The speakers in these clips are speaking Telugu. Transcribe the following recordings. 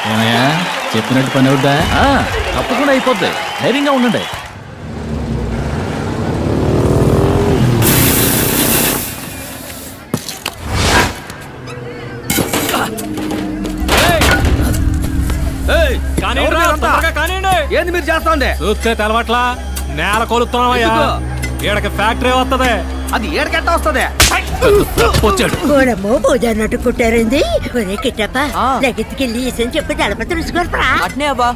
ఏమయ్యా చెప్పినట్టు పని అవుద్దా? తప్పకుండా అయిపోద్ది, ధైర్యంగా ఉండండి. ఏంది మీరు చేస్తా ఉండే? చూస్తే తెలవట్లా, నేల కొలుస్తున్నావయ్యా. ఈడకి ఫ్యాక్టరీ వస్తుంది. అది ఏడకెట్ట వస్తుంది? వచ్చాడు. గోడమ్మో పూజన్నట్టు కుట్టారండి. ఒరే కిట్టప్ప లగెత్తుకెళ్ళి ఇసని చెప్పి తలప తెలుసుకోరా. అట్నే అబ్బా.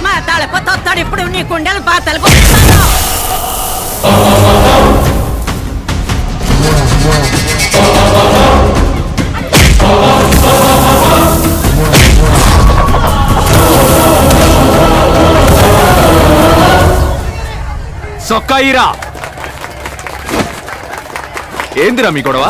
మా తలప తొత్తాడు ఇప్పుడు నీ కుండలు పాతలకు సొక్కాయిరా. ఏందిరా మీ గొడవ?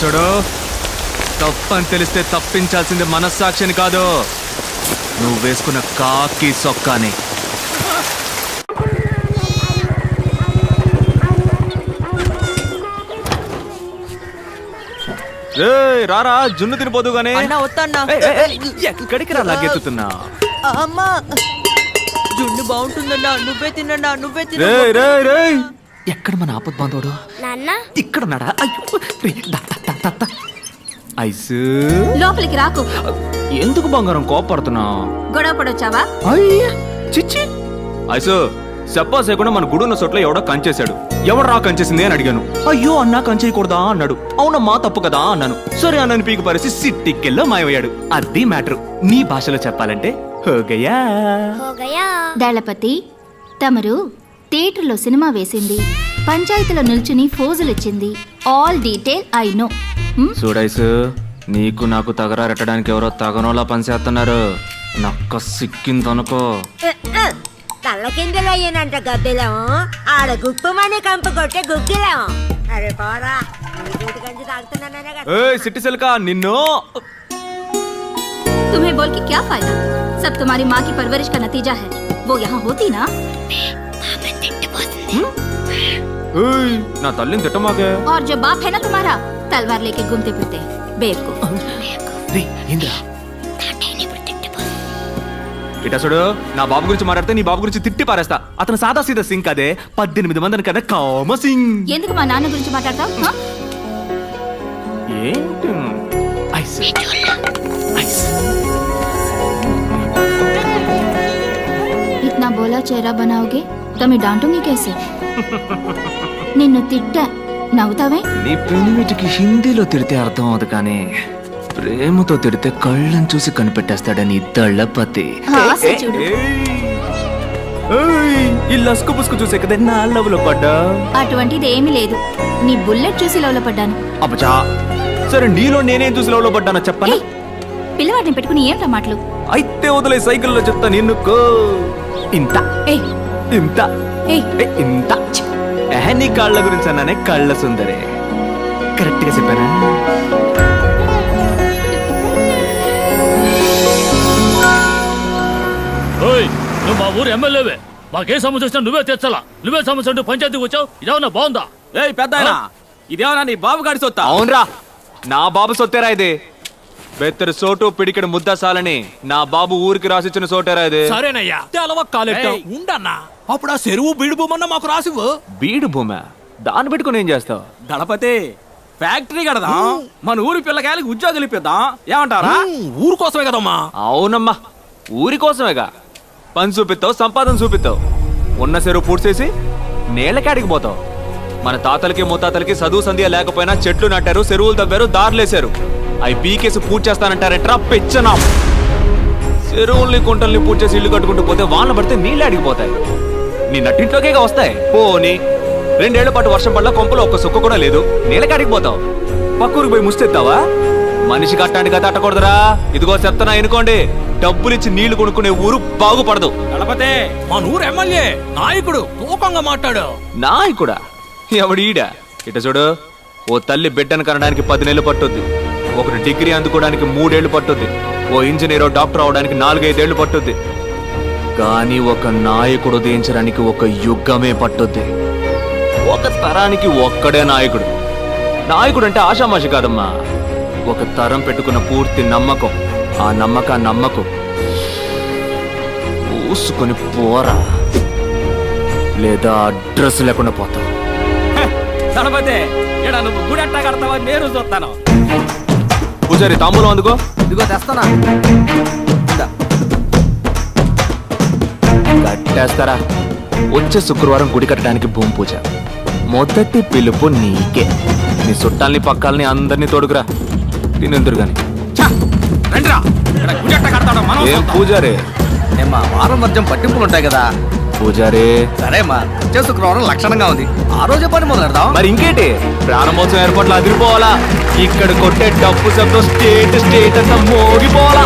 చూడు, తప్పని తెలిస్తే తప్పించాల్సింది మనస్సాక్షిని కాదు, నువ్వు వేసుకున్న కాకి సొక్కాని. రారా, జున్ను తినిపోదు గానీ. ఎక్కడికి రా లాగెత్తుతున్నా? అమ్మా జున్ను బాగుంటుందన్నా, నువ్వే తిన్నా, నువ్వే తిన్నా. ఎక్కడ మన ఆపద్ బాంధవుడు? ఇక్కడ ఉన్నాడా? ఐసు లోపలికి రాకు. ఎందుకు బంగారం కోపడుతున్నా? గొడవ పడొచ్చావా? చిచ్చి ఐసు, చెప్పాసేకుండా మన గుడున్న చోట్ల ఎవడో కంచేశాడు. ఎవడ్రా కంచేసింది అని అడిగాను. అయ్యో అన్నా కంచేయకూడదా అన్నాడు. అవునమ్మా తప్పు కదా అన్నాను. సరే అన్నని పీకి పరిసి సిట్టికెళ్ళో మాయమయ్యాడు. అది మ్యాటర్. నీ భాషలో చెప్పాలంటే హోగయా. దళపతి, తమరు థియేటర్లో సినిమా వేసింది, పంచాయతీలో నిల్చుని ఫోజులిచ్చింది, ఆల్ డీటెయిల్ ఐ నో. చూడైసు, నీకు నాకు తగరారెట్టడానికి ఎవరో తగనోలా పనిచేస్తున్నారు. నక్క సిక్కిందనుకో. తల్ల కిందలు అయ్యానంట గద్దెలం, ఆడ గుప్పమని కంప కొట్టే గుగ్గిలం. అరే పోరా, గంజి తాగుతున్నానే. సిట్టి సిల్కా నిన్ను. तुम्हें बोल के क्या फायदा? सब तुम्हारी माँ की परवरिश का नतीजा है. वो यहाँ होती ना. నా తల్లిని తిట్టమాకే. और जो बाप है ना तुम्हारा, तलवार लेके घूमते फिरते बेवकूफ. ఇటా చూడు, నా బాబు గురించి మాట్లాడితే నీ బాబు గురించి తిట్టి పారేస్తా. అతను సాదా సీదా సింగ్ అదే, 18 మందిని కదా కామ సింగ్. ఎందుకు మా నాన్న గురించి మాట్లాడతావు? ఏంటి इतना बोला चेहरा बनाओगे तो मैं डांटूंगी कैसे? నిన్ను తిట్టా, నవ్వుతావే? నీ పెనిమిటికి హిందీలో తిడితే అర్థం అవదు, కానీ ప్రేమతో తిడితే కళ్ళని చూసి కనిపెట్టేస్తాడని దళపతి. ఈ లస్కు పుస్కు చూసే కదా నా లవ్లో పడ్డా. అటువంటిది ఏమీ లేదు, నీ బుల్లెట్ చూసి లవ్లో పడ్డాను. అబ్బా, సరే నీలో నేనేం చూసి లవ్లో పడ్డానో చెప్పనా? పిల్లవాడిని పెట్టుకుని ఏంటా మాటలు? అయితే వదిలే, సైకిల్లో చెప్తా. నిన్నుకో ఇంత ఇంత ఇంత నీ కాళ్ళ గురించి అన్నానే, కళ్ళ సుందరే. కరెక్ట్ గా చెప్పానా? నువ్వు మా ఊరు ఎమ్మెల్యేవే, మాకే సమస్య వచ్చినా నువ్వే తెచ్చాలా. నువ్వే సమస్య అంటూ పంచాయతీకి వచ్చావు, ఇదేమన్నా బాగుందా? ఏయ్ పెద్దాయనా, ఇదేమన్నా నీ బాబు గాడి సొత్తా? అవునరా, నా బాబు సొత్తేరా ఇది. బెత్తరు సోటు పిడికిడి ముద్ద సాలని నా బాబు ఊరికి రాసిచ్చిన సోటేరా ఇది. సరేనయ్యా తెలవ కాలెట్ట ఉండన్నా. అప్పుడు ఆ చెరువు బీడు భూమన్న మాకు రాసివ్వు. బీడు భూమా? దాన్ని పెట్టుకుని ఏం చేస్తావు? దళపతి ఫ్యాక్టరీ కడదాం, మన ఊరి పిల్లకాయలకి ఉద్యోగాలు ఇప్పిద్దాం, ఏమంటారా? ఊరు కోసమే కదమ్మా. అవునమ్మా, ఊరి కోసమేగా. పని చూపిస్తావు, సంపాదన చూపిస్తావు. ఉన్న చెరువు పూడ్చేసి నేలకాడికి పోతావు. మన తాతలకి ముత్తాతలకి చదువు సంధ్య లేకపోయినా చెట్లు నాటారు, చెరువులు తవ్వారు, దారులేశారు. అవి పీకేసి పూర్తి చేస్తానంటారంటరా పెచ్చనా. చెరువుల్ని కుంటల్ని పూర్తి చేసి ఇల్లు కట్టుకుంటూ పోతే వాన పడితే నీళ్ళు అడిగిపోతాయి. నీ నట్టింట్లోకే వస్తాయి. పోని 2 ఏళ్ల పాటు వర్షం పడ్డ కొంపలో ఒక్క సుక్క కూడా లేదు, నీళ్ళకాడికి పోతావు. పక్కూరికి పోయి ముస్తెత్తావా? మనిషి కట్టానికి కదా అట్టకూడదురా. ఇదిగో చెప్తానా ఎనుకోండి, డబ్బులిచ్చి నీళ్లు కొనుక్కునే ఊరు బాగుపడదు. దళపతి మన ఊరు ఎమ్మెల్యే నాయకుడు తూకంగా మాట్లాడు. నాయకుడా? ఎవడీడ? ఇట చూడు, ఓ తల్లి బిడ్డను కనడానికి 10 నెలలు పట్టుద్ది. ఒకటి డిగ్రీ అందుకోవడానికి 3 ఏళ్లు పట్టుద్ది. ఓ ఇంజనీరో డాక్టర్ అవడానికి 4-5 ఏళ్లు పట్టుద్ది. కానీ ఒక నాయకుడు ఉదయించడానికి ఒక యుగమే పట్టుద్ది. ఒక తరానికి ఒక్కడే నాయకుడు. నాయకుడు అంటే ఆషామాషి కాదమ్మా. ఒక తరం పెట్టుకున్న పూర్తి నమ్మకం. ఆ నమ్మకాన్ని నమ్మకం పూసుకొని పోరా, లేదా అడ్రస్ లేకుండా పోతావు. దళపతి ఇక్కడ నువ్వు గుడి ఎట్టా కడతావని నేను చూస్తాను. పూజారి తాంబూలం అందుకో. ఇదిగో తెస్తానా. కట్టేస్తారా? వచ్చే శుక్రవారం గుడి కట్టడానికి భూమి పూజ. మొదటి పిలుపు నీకే. నీ చుట్టాలని పక్కాలని అందరినీ తోడుకురా. తినెందురు గాని. రండిరా, ఇక్కడ గుడి ఎట్టా కడతాడో మనం ఏం పూజారే? ఏమ్మా వారం వర్జం పట్టింపులు ఉంటాయి కదా. పూజారే సరేమ్మా, వచ్చే శుక్రవారం లక్షణంగా ఉంది, ఆ రోజే పని మొదలెడదాం. మరి ఇంకేంటి, ప్రారంభోత్సవం ఏర్పాట్లు అదిరిపోవాలా. ఇక్కడ కొట్టే డప్పు శబ్దం స్టేట్ స్టేట్ అంతా మోగిపోవాలా.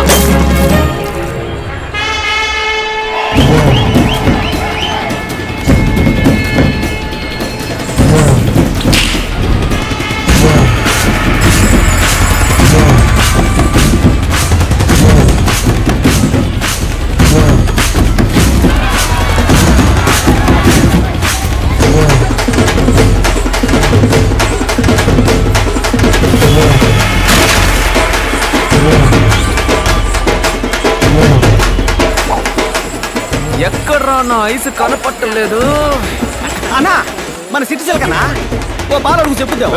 ఎక్కడ్రా నా ఐసు కనపట్టలేదు. అన్నా మన సిటీ సెల్కన్నా ఓ బాగా అడుగు చెప్పుద్దాం.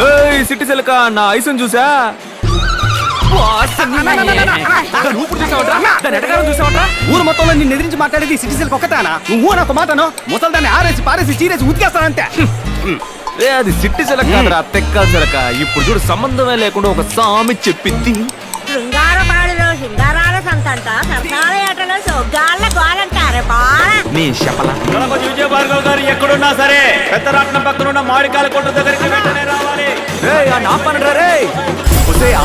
సిటీ సెల్క నా ఐసుని చూసా. ఊరు మొత్తంలో నిన్ను ఎదిరించి మాట్లాడేది సిటీ సెల్కి ఒక్కతానా? నువ్వు నాకు మాటను ముసలి దాన్ని ఆరేసి పారేసి చీరేసి ఉతికేస్తానంతే. అది సిట్టి సెలక కాదురా, తెక్కల సెలక. ఇప్పుడు చూడు, సంబంధమే లేకుండా ఒక సామి చెప్పింది. శృంగారపాడులో శృంగారాల సంతంట సరసాల ఏటలో సొగ్గాళ్ళ గోలంటారే బాల. నీ శపల విజయ భార్గవ్ గారు ఎక్కడున్నా సరే పెద్దరాట్నం పక్కన ఉన్న మామిడికాయల కొట్ట దగ్గరికి వెంటనే రావాలి.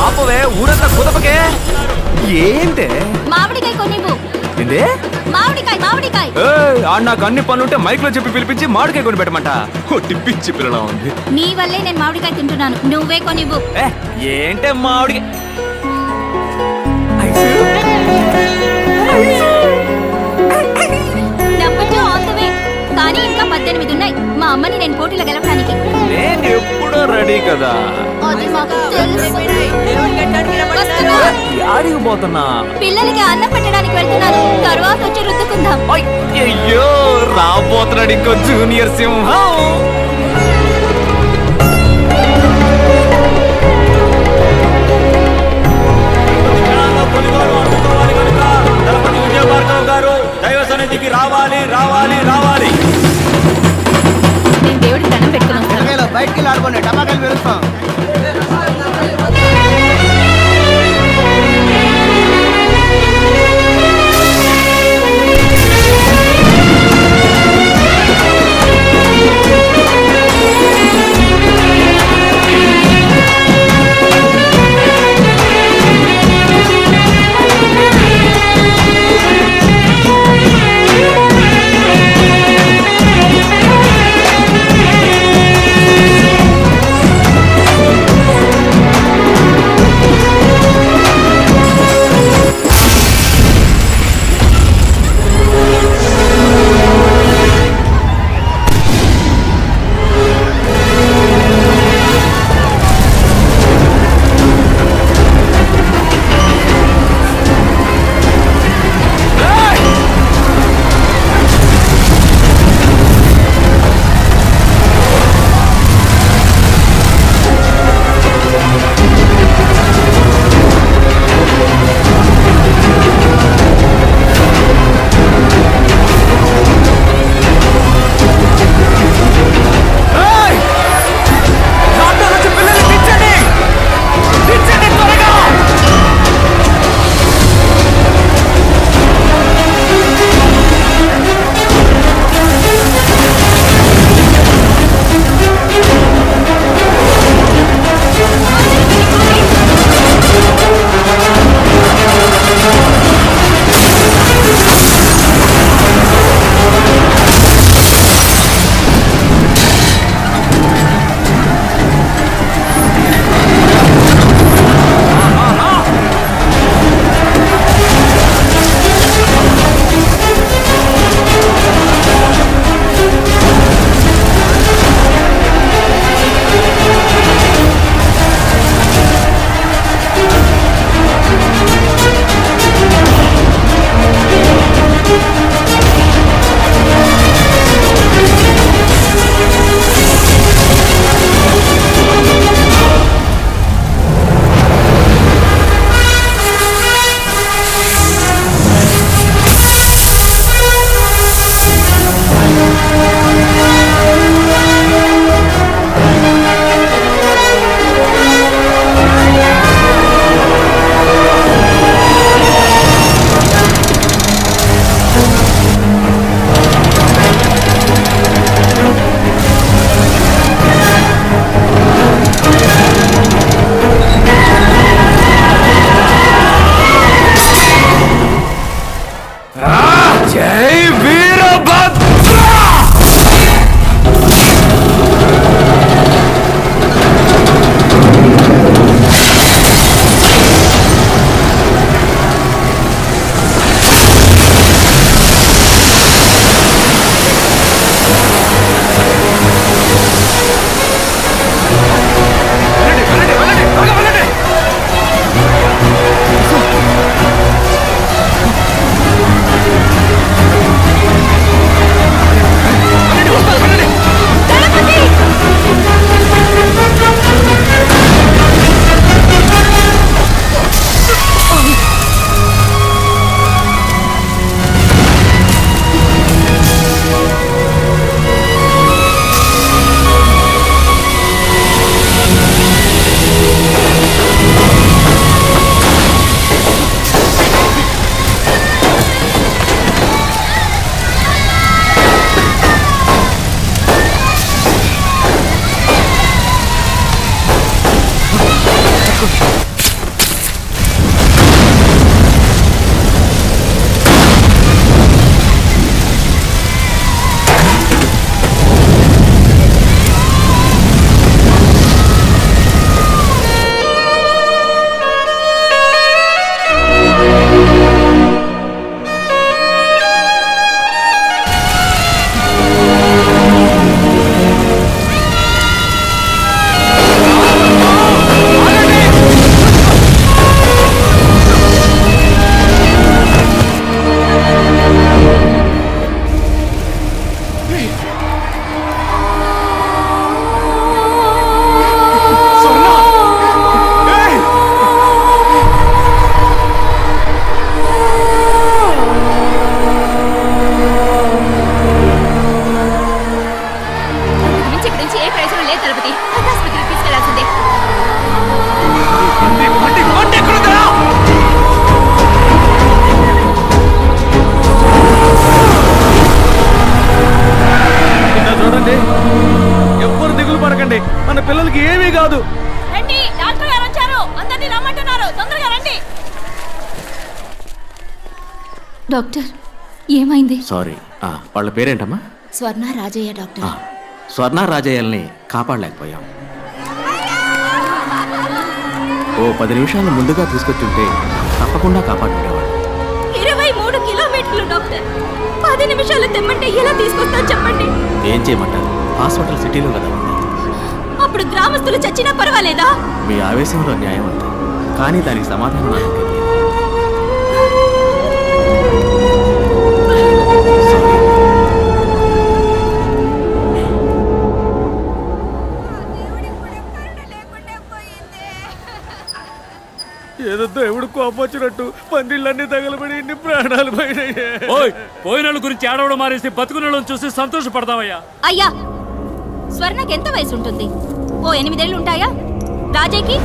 ఆపవే, ఊరంతా కుదపకే. ఏంటే మామిడికాయ కొనివ్వు. ఏందే? మామిడికాయ మామిడికాయ. నాకు అన్ని పనులుంటే మైక్ లో చెప్పి పిలిపించి మామిడికాయ కొని పెట్టమంట. పిచ్చి పిల్లలా ఉంది. నీ వల్లే నేను మామిడికాయ తింటున్నాను, నువ్వే కొనివ్వు. ఏంటే మామిడి నెంబర్ ఆన్ ద వే. కానీ ఇంకా 18 ఉన్నాయి మా అమ్మని నేను పోటీలో గెలవడానికి. నేను ఎప్పుడూ రెడీ కదా. అది మాకు తెలుసు. దేవుడికి ఎట్టడానికి రమ్మన్నారు? వస్తున్నా. యాడికి పోతున్నా? పిల్లలకి అన్నం పెట్టడానికి వెళ్తున్నాను, తర్వాత వచ్చి రుద్దుకుందాం. అయ్యో, రాబోతున్నాడు ఇంకో జూనియర్ సింహం. విజయ భార్గవ్ గారు దైవ సన్నిధికి రావాలి రావాలి రావాలి. నేను దేవుడికి దండం పెట్టుకుని వస్తాను. బయటికి ఆడుకోండి, టమాకాయలు పెరుస్తాం. కాపాడండి, మన పిల్లలకి ఏమీ కాదు. రండి, డాక్టర్ గారు వచ్చారు, అందరినీ రమ్మంటున్నారు, తొందరగా రండి. డాక్టర్ ఏమైంది? సారీ, వాళ్ళ పేరేంటమ్మా? స్వర్ణ రాజయ్య డాక్టర్. స్వర్ణ రాజయ్యల్ని కాపాడలేకపోయాం. ఓ 10 నిమిషాలు ముందుగా తీసుకొచ్చుంటే తప్పకుండా కాపాడుండేవాడు. 23 కిలోమీటర్లు డాక్టర్. 10 నిమిషాలు తెమ్మంటే ఎలా తీసుకొస్తాను చెప్పండి? ఏం చేయమంటారు? హాస్పిటల్ సిటీలో కదా ఉంది. అప్పుడు గ్రామస్తులు చచ్చినా పర్వాలేదా? మీ ఆవేశంలో న్యాయం ఉంది, కానీ దానికి సమాధానం నాకు తెలియదు. ఏదో దేవుడు కోపం వచ్చినట్టు పందిళ్ళన్నీ తగలబడి ఇన్ని ప్రాణాలు పోయినాయి. పోయిన గురించి ఏడవడం మానేసి బతుకున్న చూసి సంతోషపడతావయ్యా. అయ్యా, స్వర్ణకి ఎంత వయసు ఉంటుంది? ఓ 8 ఏళ్ళు ఉంటాయా? రాజయ్యకి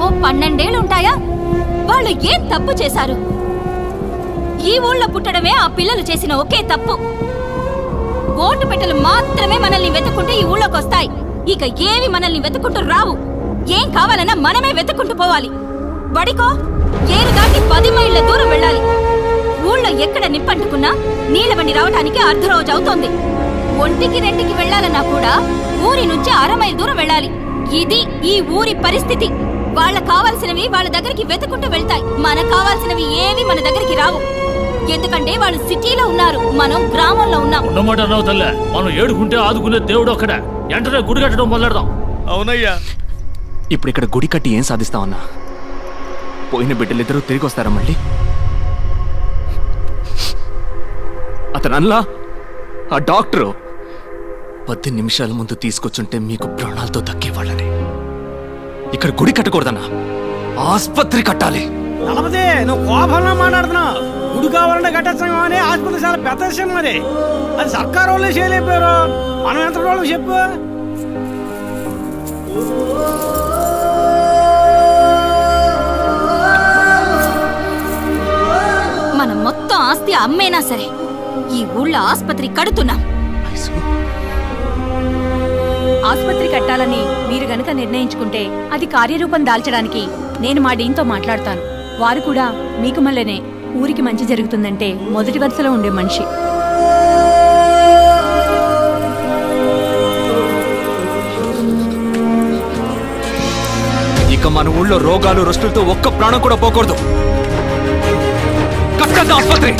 ఓ 12 ఏళ్ళు ఉంటాయా? వాళ్ళు ఏం తప్పు చేశారు? ఈ ఊళ్ళో పుట్టడమే ఆ పిల్లలు చేసిన ఒకే తప్పు. ఓటు పెట్టెలు మాత్రమే మనల్ని వెతుక్కుంటూ ఈ ఊళ్ళోకి వస్తాయి. ఇక ఏవి మనల్ని వెతుక్కుంటూ రావు. ఏం కావాలన్నా మనమే వెతుక్కుంటూ పోవాలి. బడికో ఏరు దాటి 10 మైళ్ళ దూరం వెళ్ళాలి. ఊళ్ళో ఎక్కడ నిప్పంటుకున్నా నీళ్ళ బండి రావటానికి అర్ధరోజు అవుతోంది. 1-2కి వెళ్ళాలన్నా కూడా ఊరి నుంచి 1/2 మైలు దూరం వెళ్ళాలి. ఇది ఈ ఊరి పరిస్థితి. వాళ్ళకు కావాల్సినవి వాళ్ళ దగ్గరికి వెతుకుంటూ వెళ్తాయి. మనకు కావాల్సినవి ఏవి మన దగ్గరికి రావు. ఎందుకంటే వాళ్ళు సిటీలో ఉన్నారు, మనం గ్రామంలో ఉన్నాం. ఉన్నమాట అన్నావు తల్లే. మనం ఏడుకుంటే ఆదుకునే దేవుడు ఒక్కడే. వెంటనే గుడి కట్టడం మొదలెడదాం. అవునయ్యా. ఇప్పుడు ఇక్కడ గుడి కట్టి ఏం సాధిస్తామన్నా? పోయిన బిడ్డలిద్దరూ తిరిగి వస్తారా మళ్ళీ? అతను అన్లా ఆ డాక్టరు 10 నిమిషాల ముందు తీసుకొచ్చుంటే మీకు ప్రాణాలతో దక్కేవాళ్ళని. ఇక్కడ గుడి కట్టకూడదన్నా, ఆస్పత్రి కట్టాలి. నలభదే నువ్వు కోపంలో మాట్లాడుతున్నావు. గుడి కావాలంటే కట్టేస్తాం అని ఆసుపత్రి చాలా పెద్ద విషయం. మరి అది సర్కారు వాళ్ళే చేయలేకపోయారు, మనం ఎంత వాళ్ళకి చెప్పు. మనం మొత్తం ఆస్తి అమ్మేనా సరే ఈ ఊళ్ళో ఆస్పత్రి కడుతున్నాం. ఆసుపత్రి కట్టాలని మీరు గనక నిర్ణయించుకుంటే అది కార్యరూపం దాల్చడానికి నేను మా డీన్తో మాట్లాడతాను. వారు కూడా మీకు మళ్ళనే ఊరికి మంచి జరుగుతుందంటే మొదటి వరుసలో ఉండే మనిషి. ఇక మన ఊళ్ళో రోగాలు రొస్టులతో ఒక్క ప్రాణం కూడా పోకూడదు. కట్టద్దు ఆస్పత్రి.